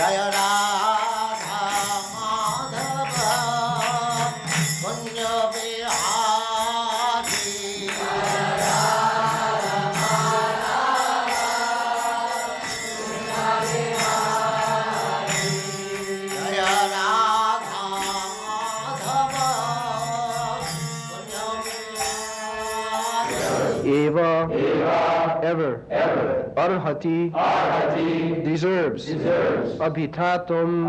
Jaya Radha Madhava Kunja Bihari Jaya Radha Madhava Kunja Bihari Jaya Radha Madhava Kunja Bihari Eva, ever, Arhati, deserves, Abhitatum,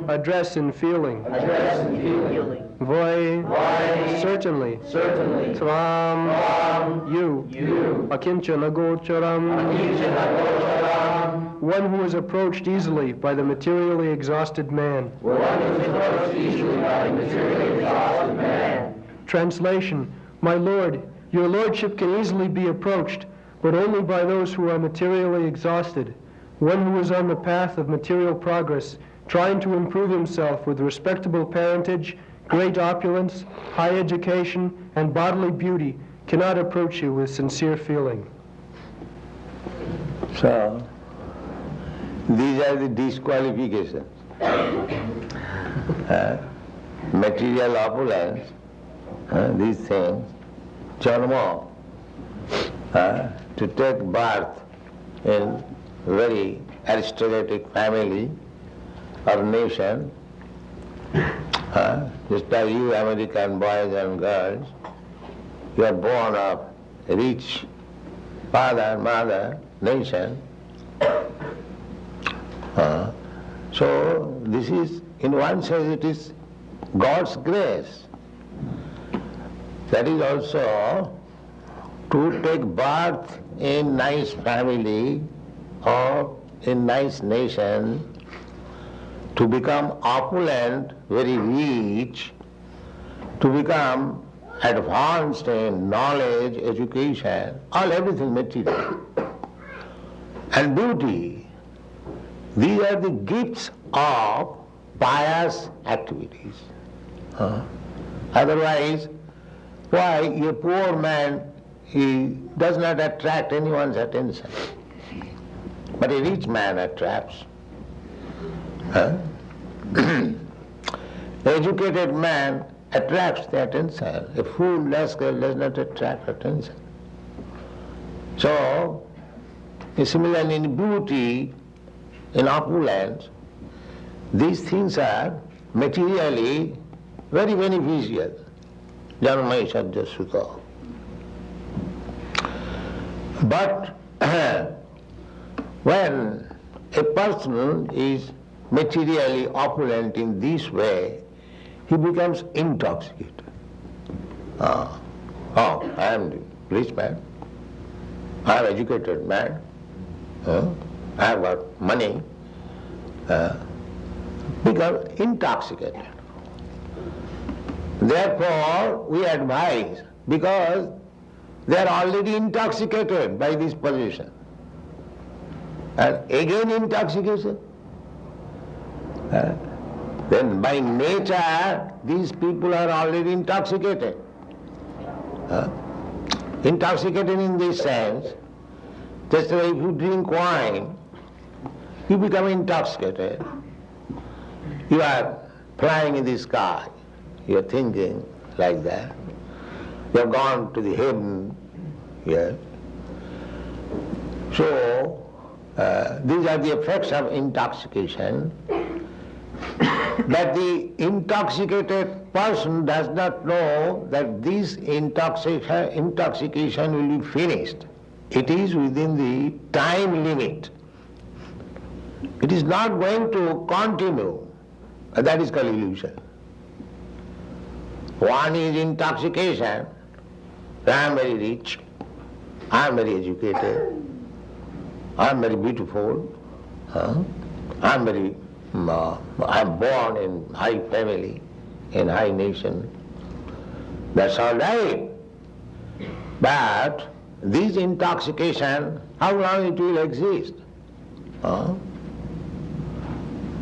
address and feeling, Vai, certainly, Tvam, you, Akinchana Gocharam, one who is approached easily by the materially exhausted man. Translation, my Lord, your lordship can easily be approached, but only by those who are materially exhausted. One who is on the path of material progress, trying to improve himself with respectable parentage, great opulence, high education, and bodily beauty, cannot approach you with sincere feeling. So, these are the disqualifications. Material opulence, these things, Janma, to take birth in very aristocratic family or nation, just as you American boys and girls, you are born of a rich father and mother, nation. So this is, in one sense, it is God's grace. That is also to take birth in nice family or in nice nation, to become opulent, very rich, to become advanced in knowledge, education, everything material, and beauty. These are the gifts of pious activities. Otherwise, why a poor man, he does not attract anyone's attention, but a rich man attracts. Educated man attracts the attention. A fool rascal does not attract attention. So, similarly in beauty, in opulence, these things are materially very beneficial. Janmai Sadhya Sutta. But when a person is materially opulent in this way, he becomes intoxicated. I am the rich man, I am educated man, I have got money, become intoxicated. Therefore, we advise, because they are already intoxicated by this position. And again intoxication. Then by nature, these people are already intoxicated. Intoxicated in this sense, just like if you drink wine, you become intoxicated. You are flying in the sky. You are thinking like that. You have gone to the heaven. Yes. So, these are the effects of intoxication. But the intoxicated person does not know that this intoxication will be finished. It is within the time limit. It is not going to continue. That is called illusion. One is intoxication. I am very rich, I am very educated, I am very beautiful, I am born in high family, in high nation. That's all right. But this intoxication, how long it will exist?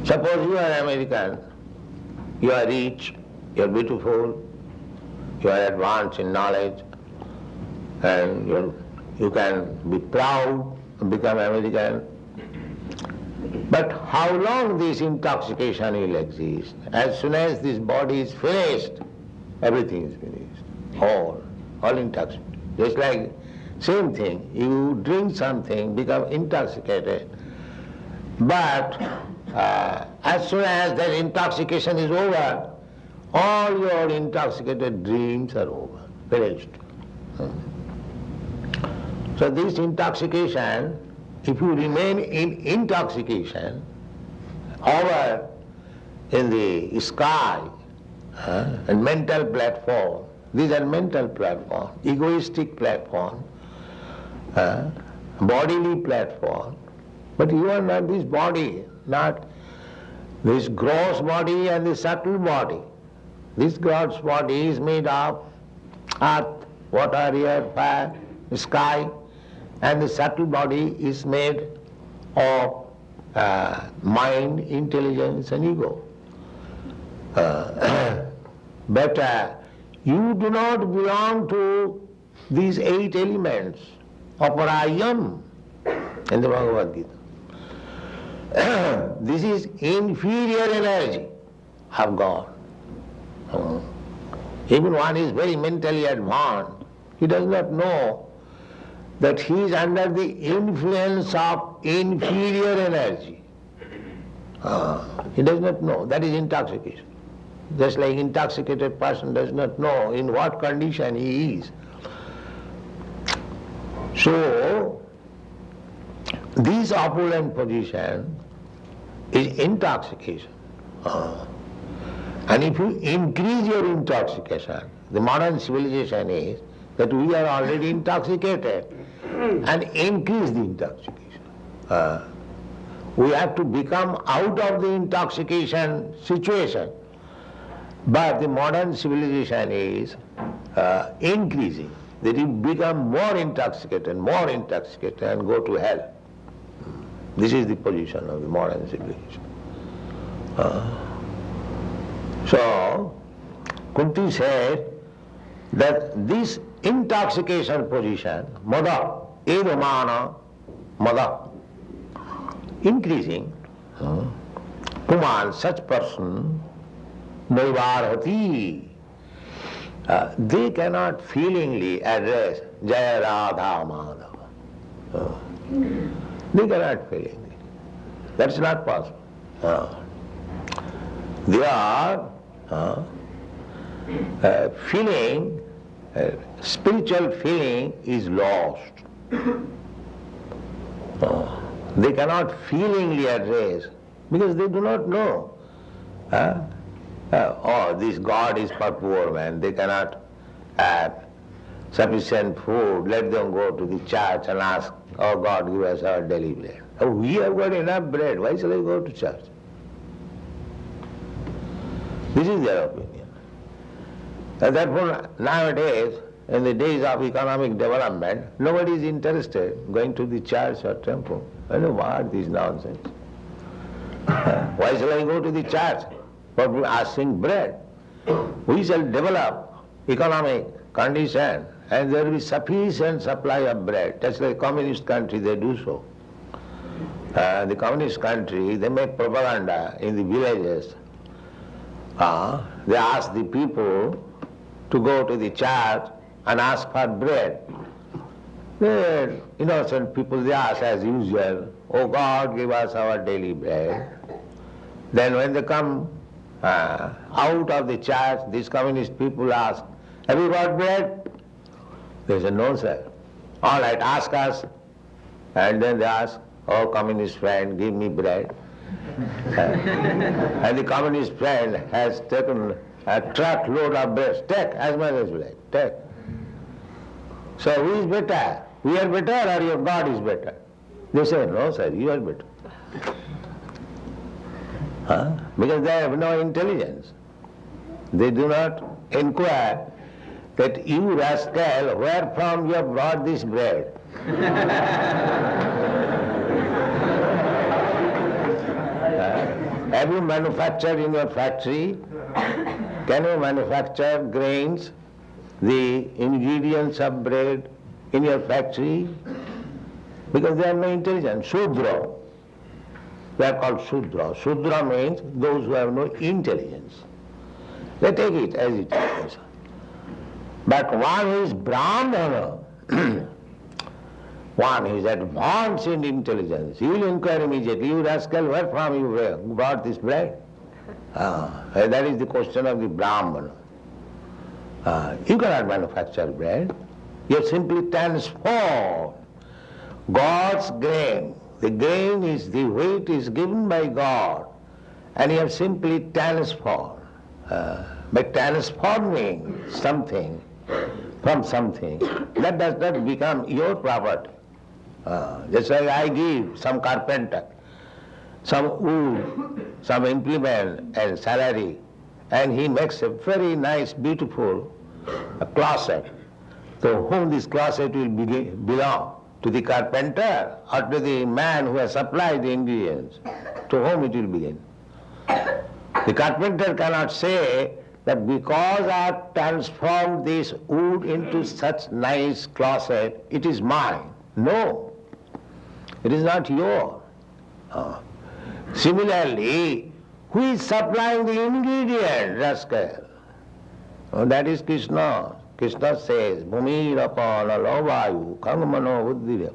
Suppose you are American, you are rich, you are beautiful, you are advanced in knowledge, and you can be proud and become American. But how long this intoxication will exist? As soon as this body is finished, everything is finished. All intoxicated. Just like same thing, you drink something, become intoxicated, but as soon as that intoxication is over, all your intoxicated dreams are over, finished. So this intoxication, if you remain in intoxication, over in the sky and mental platform, these are mental platform, egoistic platform, bodily platform, but you are not this body, not this gross body and the subtle body. This gross body is made of earth, water, air, fire, sky, and the subtle body is made of mind, intelligence and ego. But you do not belong to these 8 elements of Parayam in the Bhagavad Gita. This is inferior energy of God. Even one is very mentally advanced, he does not know that he is under the influence of inferior energy. He does not know. That is intoxication. Just like intoxicated person does not know in what condition he is. So, this opulent position is intoxication. And if you increase your intoxication, the modern civilization is that we are already intoxicated, and increase the intoxication. We have to become out of the intoxication situation. But the modern civilization is increasing, that you become more intoxicated and go to hell. This is the position of the modern civilization. So, Kunti said that this intoxication position, mada, edamana, mada, increasing, Puman, such person, Naivarhati, they cannot feelingly address Jaya Radha Madhava. They cannot feelingly. That's not possible. They are feeling, spiritual feeling is lost. They cannot feelingly address because they do not know. This God is for poor man, they cannot have sufficient food, let them go to the church and ask, oh God, give us our daily bread. Oh, we have got enough bread, why shall I go to church? This is their opinion. And therefore, nowadays, in the days of economic development, nobody is interested in going to the church or temple. I know what this nonsense. Why shall I go to the church for asking bread? We shall develop economic condition and there will be sufficient supply of bread. That's like communist country, they do so. The communist country, they make propaganda in the villages. They ask the people to go to the church and ask for bread. The innocent people, they ask as usual, oh God, give us our daily bread. Then when they come out of the church, these communist people ask, have you got bread? They say, no sir. All right, ask us. And then they ask, oh communist friend, give me bread. And the communist friend has taken a truckload of bread. Take as much as you like, take. So who is better? We are better or your God is better? They say, no sir, you are better. Because they have no intelligence. They do not inquire that you rascal, where from you have brought this bread? Have you manufactured in your factory? Can you manufacture grains, the ingredients of bread in your factory? Because they have no intelligence. Shudra. they are called Shudra. Shudra means those who have no intelligence. They take it as it is. But one who is Brahmana, one who is advanced in intelligence, he will inquire immediately, you rascal, where from you brought this bread? That is the question of the Brahmana. You cannot manufacture bread. You have simply transformed God's grain. The grain is, the wheat is given by God, and you have simply transformed. By transforming something from something, that does not become your property. Just like I give some carpenter some wood, some implement and salary, and he makes a very nice, beautiful closet. To whom this closet will belong? To the carpenter or to the man who has supplied the ingredients? To whom it will begin? The carpenter cannot say that because I have transformed this wood into such nice closet, it is mine. No, it is not yours. Similarly, who is supplying the ingredient, rascal? That is Krishna. Krishna says, Bhumirapana lavayu kangamano buddhira.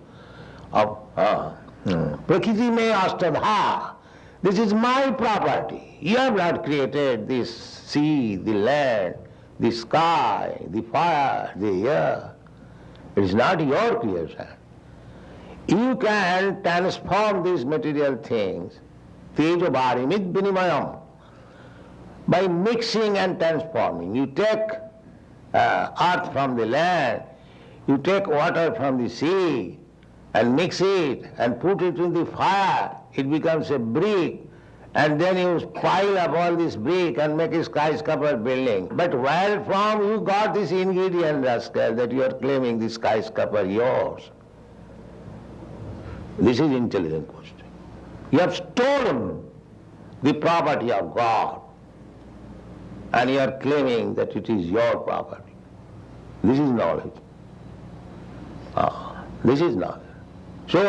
Prakriti me ashtadha. This is my property. You have not created this sea, the land, the sky, the fire, the air. It is not your creation. You can transform these material things, tejabhari mid vinimayam, by mixing and transforming. You take earth from the land, you take water from the sea, and mix it and put it in the fire, it becomes a brick, and then you pile up all this brick and make a skyscraper building. But where from you got this ingredient, rascal, that you are claiming this skyscraper yours? This is intelligent question. You have stolen the property of God, and you are claiming that it is your property. This is knowledge. This is knowledge. So,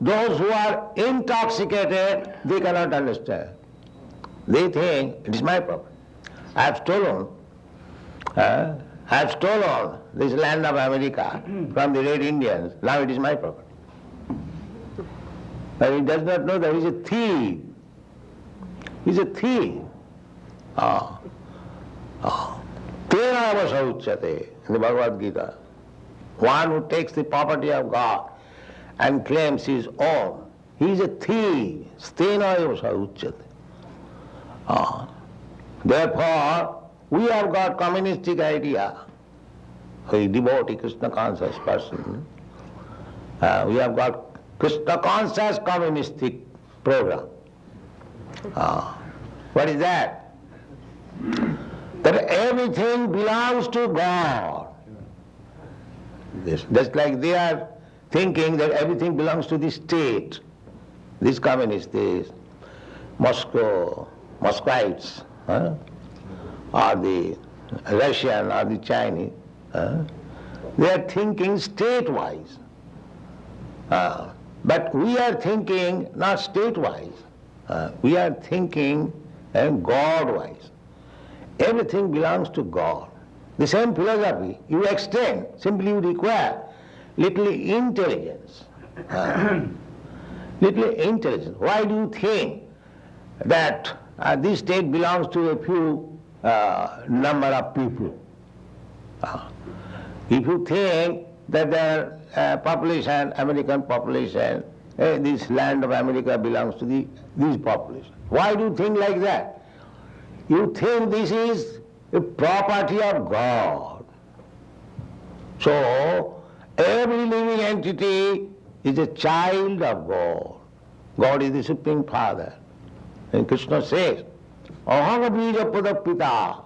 those who are intoxicated, they cannot understand. They think, it is my property. I have stolen this land of America from the Red Indians. Now it is my property. But he does not know that he is a thief. He is a thief. Tena avasa uchyate in the Bhagavad Gita. One who takes the property of God and claims his own, he is a thief. Stena avasa uchyate. Therefore, we have got communistic idea. A devotee, Krishna conscious person. We have got Krishna conscious communistic program. What is that? That everything belongs to God. Just like they are thinking that everything belongs to the state. These communists, these Muscovites, or the Russian or the Chinese, they are thinking state-wise. But we are thinking not state-wise. We are thinking God-wise. Everything belongs to God. The same philosophy you extend, simply you require little intelligence. Little intelligence. Why do you think that this state belongs to a few number of people? If you think that the population, American population, this land of America belongs to this population. Why do you think like that? You think this is a property of God. So, every living entity is a child of God. God is the Supreme Father. And Krishna says, Aham bija pita.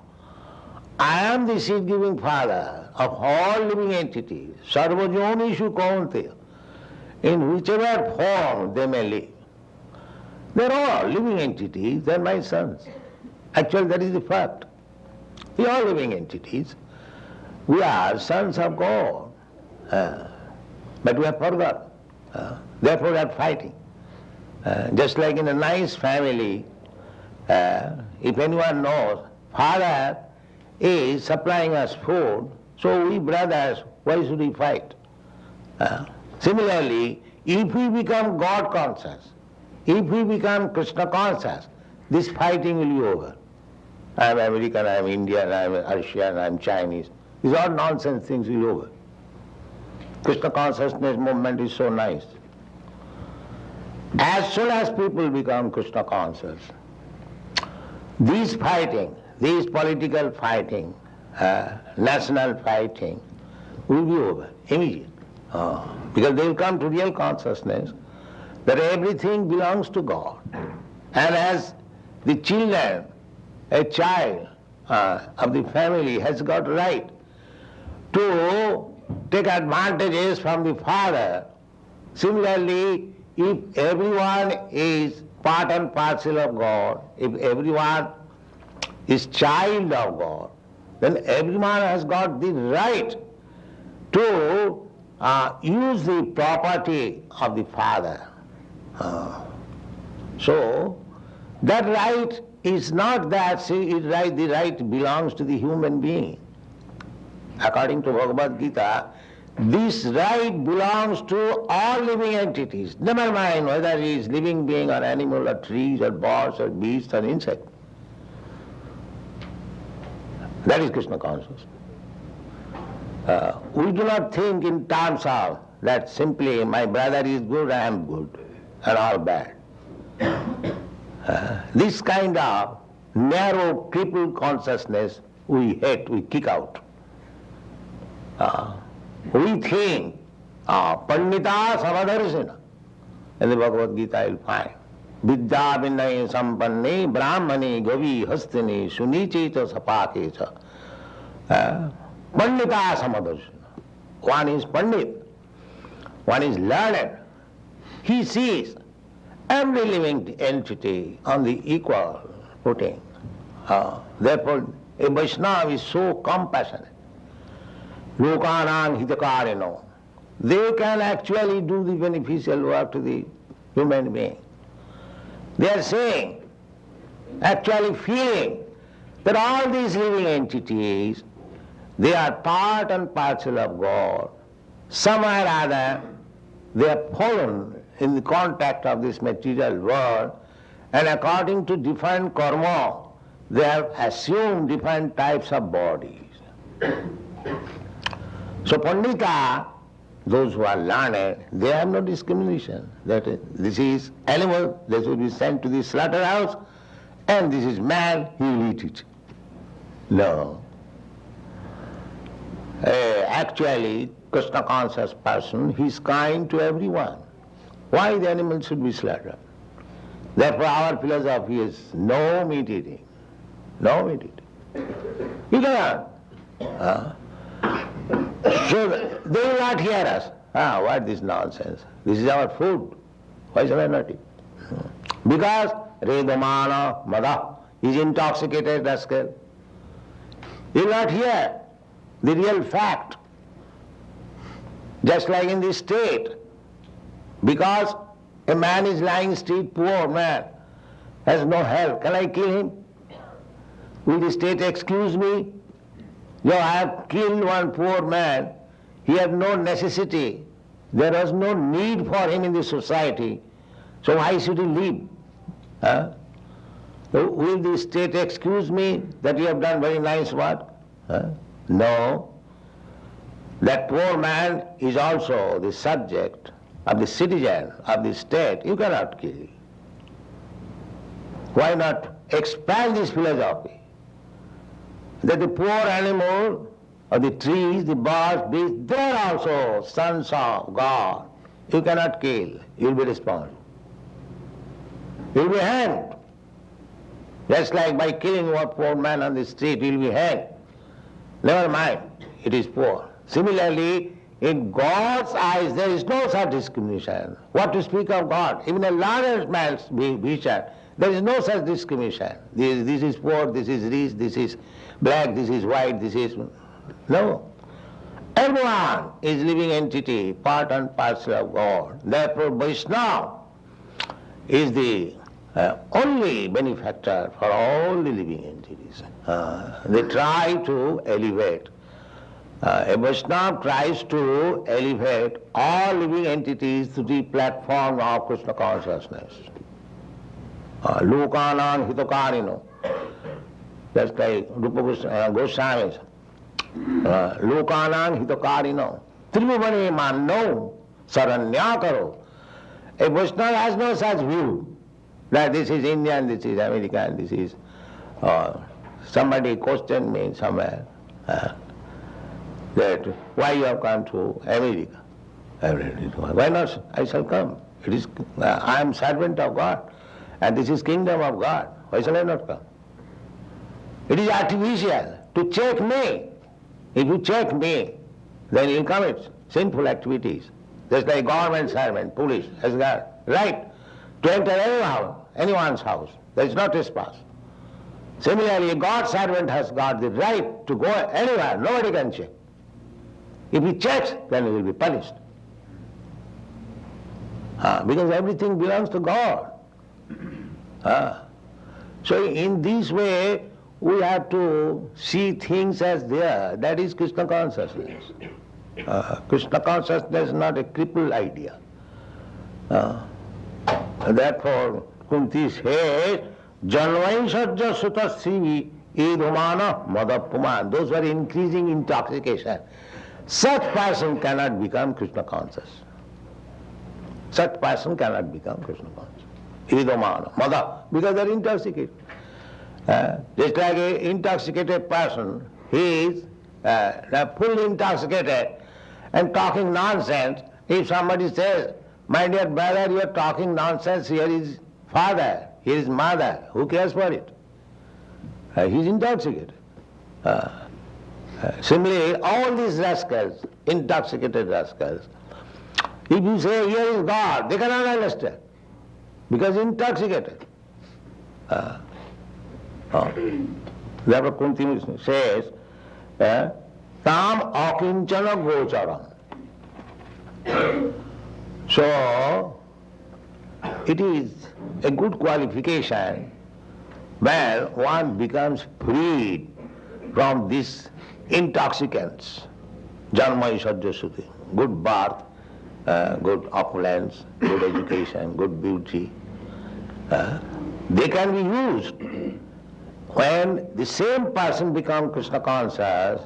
I am the seed-giving Father of all living entities. Sarvajonishu kaunteya. In whichever form they may live. They are all living entities, they are my sons. Actually, that is the fact. We are living entities. We are sons of God. But we have forgotten. Therefore we are fighting. Just like in a nice family, if anyone knows, father is supplying us food, so we brothers, why should we fight? Similarly, if we become God conscious, if we become Krishna conscious, this fighting will be over. I am American, I am Indian, I am Russian, I am Chinese. These are nonsense things will be over. Krishna consciousness movement is so nice. As soon as people become Krishna conscious, these fighting, these political fighting, national fighting will be over immediately. Because they will come to real consciousness that everything belongs to God. And as the children, a child of the family has got right to take advantages from the father, similarly, if everyone is part and parcel of God, if everyone is child of God, then everyone has got the right to use the property of the father. So that right is not that the right belongs to the human being. According to Bhagavad Gita, this right belongs to all living entities, never mind whether he is living being or animal or trees or birds or beasts or insect. That is Krishna consciousness. We do not think in terms of that simply my brother is good, I am good, and all bad. This kind of narrow, crippled consciousness we hate, we kick out. We think, Pandita Savadarshina. In the Bhagavad Gita you'll find, Vidya Vinay Sampanne Brahmani Gavi Hastini Sunichita Sapakecha. Pandita Samadarshina. One is Pandit, one is learned. He sees every living entity on the equal footing. Therefore, a Vaishnava is so compassionate. Lokanam hitakarino. They can actually do the beneficial work to the human being. They are saying, actually feeling, that all these living entities, they are part and parcel of God. Somewhere or other, they have fallen in the contact of this material world, and according to different karma, they have assumed different types of bodies. So Pandita, those who are learned, they have no discrimination. That this is animal, this will be sent to the slaughterhouse, and this is man, he will eat it. No. Actually, Krishna conscious person, he is kind to everyone. Why the animal should be slaughtered? Therefore our philosophy is no meat eating. No meat eating. You cannot. So they will not hear us. What is nonsense? This is our food. Why shall I not eat? Because Redamana Mada is intoxicated rascal. He will not hear the real fact. Just like in this state, because a man is lying street, poor man, has no help. Can I kill him? Will the state excuse me? No, I have killed one poor man. He had no necessity. There was no need for him in the society. So why should he live? Will the state excuse me that you have done very nice work? No. That poor man is also the subject of the citizen of the state. You cannot kill him. Why not expand this philosophy? That the poor animal, or the trees, the birds, beasts, they are also sons of God. You cannot kill. You will be responsible. You will be hanged. Just like by killing one poor man on the street, you will be hanged. Never mind, it is poor. Similarly, in God's eyes, there is no such discrimination. What to speak of God? Even a learned man's vision, there is no such discrimination. This is poor, this is rich, this is black, this is white, this is... No. Everyone is living entity, part and parcel of God. Therefore, Vaishnava is the only benefactor for all the living entities. They try to elevate. A Vaishnava tries to elevate all living entities to the platform of Krishna consciousness. Lokanam hitokarino. That's like Rupa Goswami. Lokanam hitokarino. Tribhuvane manno saranya karo. A Vaishnava has no such view that this is Indian, this is American, this is... somebody questioned me somewhere that why you have come to America. Why not? I shall come. It is, I am servant of God and this is kingdom of God. Why shall I not come? It is artificial to check me. If you check me, then you commit sinful activities. Just like government servant, police has got right to enter anyone's house. There is no trespass. Similarly, a God servant has got the right to go anywhere. Nobody can check. If he checks, then he will be punished. Because everything belongs to God. So in this way, we have to see things as they are. That is Krishna consciousness. Krishna consciousness is not a crippled idea. Therefore, Kunti says, Janvaisajya sutta sri idumana madapuman. Those who are increasing intoxication, such person cannot become Krishna conscious. Such person cannot become Krishna conscious. Idumana, mada, because they are intoxicated. Just like an intoxicated person, he is fully intoxicated and talking nonsense. If somebody says, my dear brother, you are talking nonsense, here is father, here is mother, who cares for it? He is intoxicated. Similarly, all these rascals, intoxicated rascals, if you say, here is God, they cannot understand, because intoxicated. Therefore Kunti says, Tam akinchana gocharam. So, it is a good qualification when one becomes freed from these intoxicants. Janma Ishadya Suti, good birth, good opulence, good education, good beauty. They can be used. When the same person becomes Krishna conscious,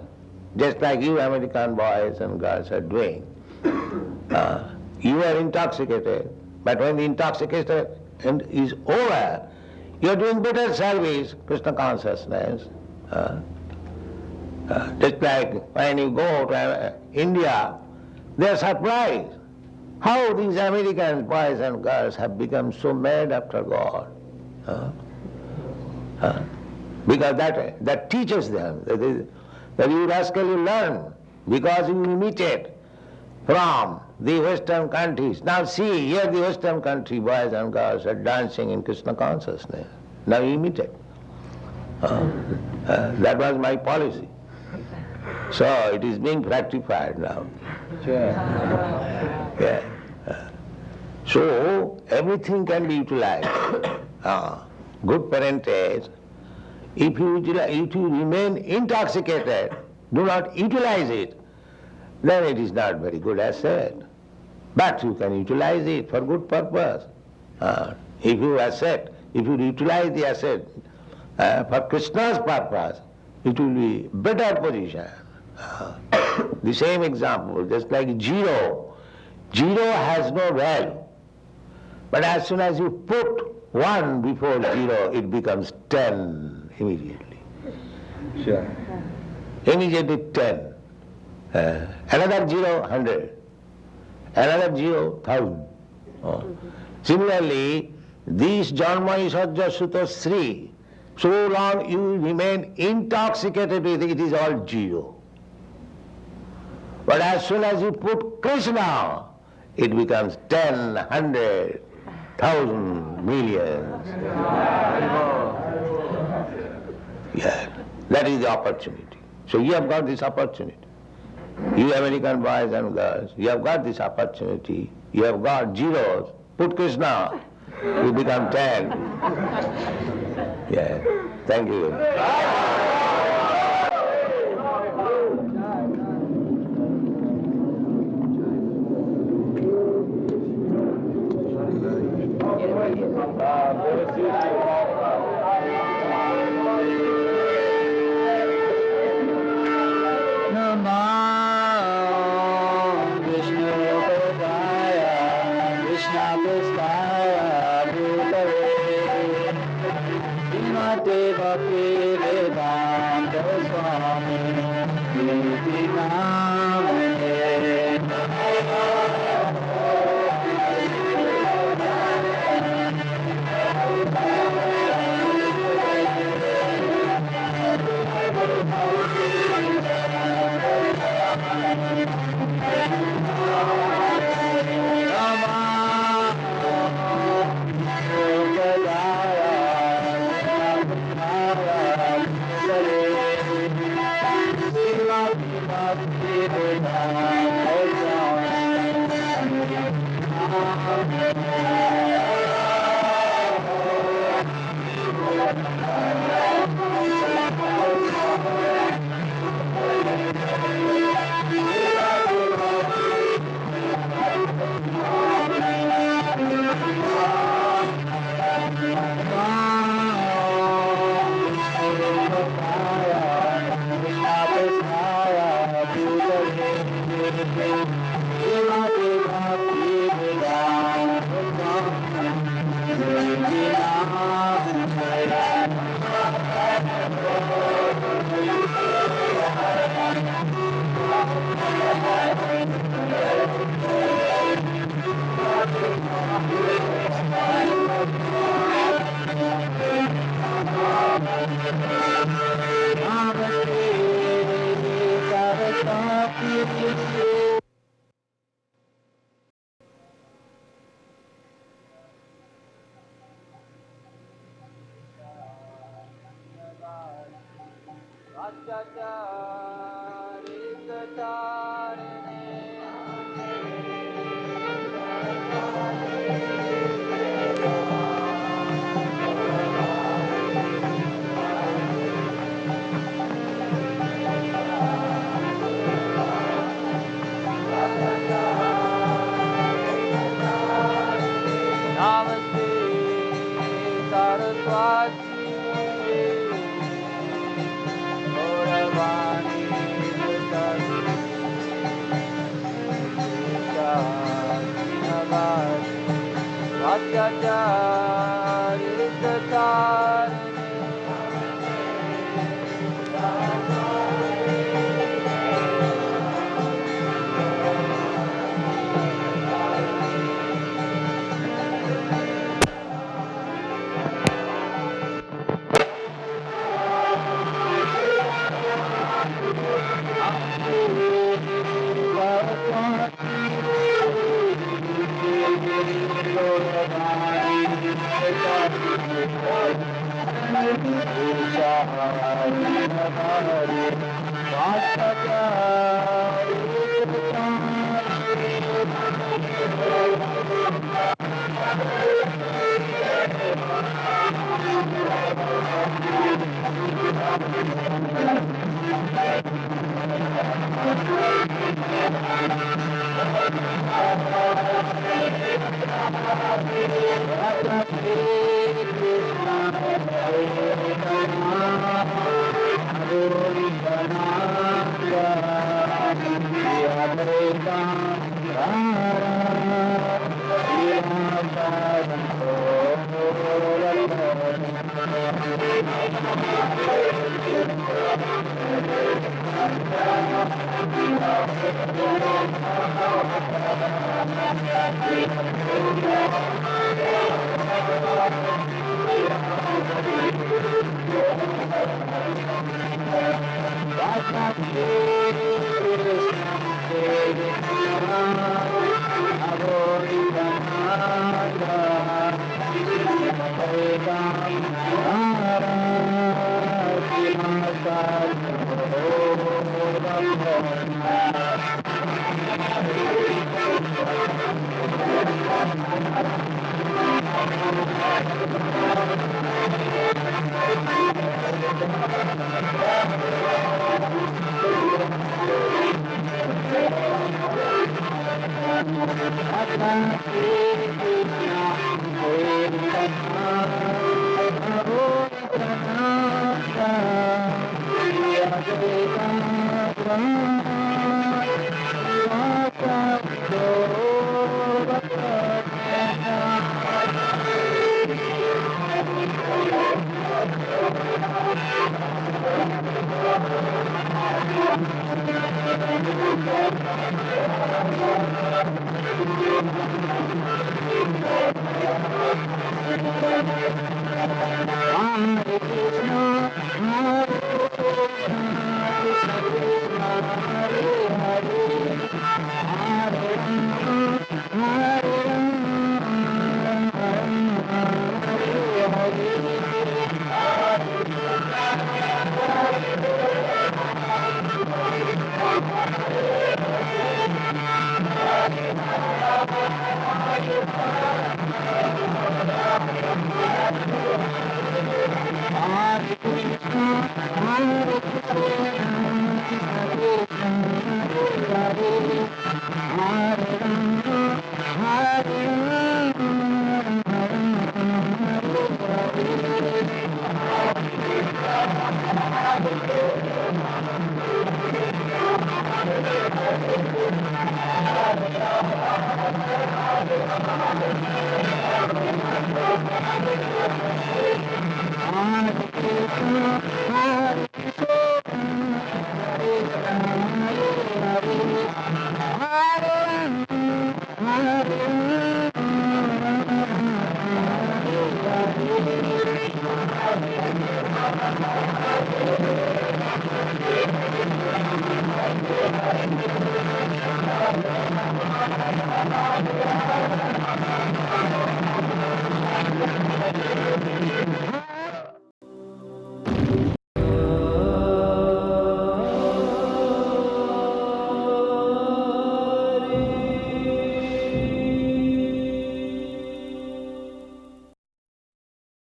just like you American boys and girls are doing, you are intoxicated, but when the intoxication is over, you are doing better service, Krishna consciousness. Just like when you go to India, they are surprised how these American boys and girls have become so mad after God. Because that teaches them that you rascally learn because you imitate from the Western countries. Now see, here the Western country boys and girls are dancing in Krishna consciousness. Now you imitate. That was my policy. So it is being rectified now. Yeah. So everything can be utilized. Good parentage. If you remain intoxicated, do not utilize it, then it is not very good asset. But you can utilize it for good purpose. If you utilize the asset for Krishna's purpose, it will be better position. The same example, just like zero. Zero has no value. But as soon as you put 1 before 0, it becomes 10 immediately. Sure. Immediately 10. Another 0, 100. Another 0, 1,000. Similarly, these Janma Ishadya Sutta Sri, so long you remain intoxicated with it, it is all 0. But as soon as you put Krishna, it becomes 10, 100, 1,000, millions. Yeah, that is the opportunity. So you have got this opportunity. You American boys and girls, you have got this opportunity. You have got zeros. Put Krishna. You become 10. Yeah. Thank you.